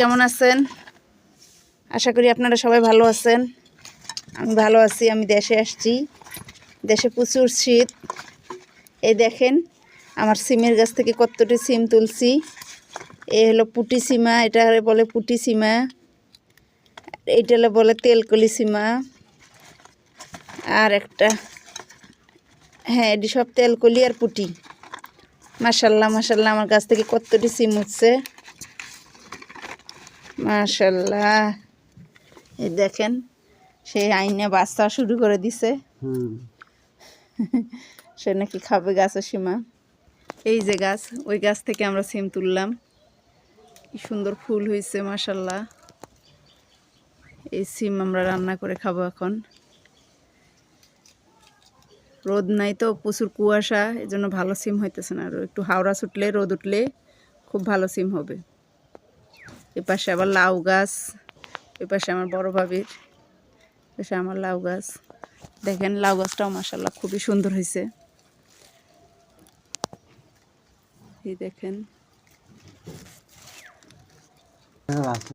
কেমন আছেন? আশা করি আপনারা সবাই ভালো আছেন। আমি ভালো আছি। আমি দেশে আসছি, দেশে প্রচুর শীত। এই দেখেন আমার সিমের গাছ থেকে কতটি সিম তুলছি। এ হলো পুটি সিমা, এটা বলে পুটি সিমা, এইটা বলে তেলকলি সিমা। আর একটা, হ্যাঁ, এটি সব তেলকলি আর পুটি। মাশাল্লাহ মাশাল্লাহ, আমার গাছ থেকে কতটি সিম উঠছে, মাশাল্লাহ। এই দেখেন সেই আইনে বাচ্চা শুরু করে দিছে। সে নাকি খাবে গাছের সীমা। এই যে গাছ, ওই গাছ থেকে আমরা সিম তুললাম। কি সুন্দর ফুল হয়েছে মাশাল্লাহ। এই সিম আমরা রান্না করে খাবো এখন। রোদ নাই তো, প্রচুর কুয়াশা, এই জন্য ভালো সিম হইতেছে না। আর একটু হাওড়া ছুটলে, রোদ উঠলে খুব ভালো সিম হবে। এপাশে আবার লাউ গাছ, এপাশে আমার বড় ভাবির, এপাশে আমার লাউ গাছ। দেখেন লাউ গাছটাও মাশাল্লাহ খুবই সুন্দর হয়েছে। এই দেখেন।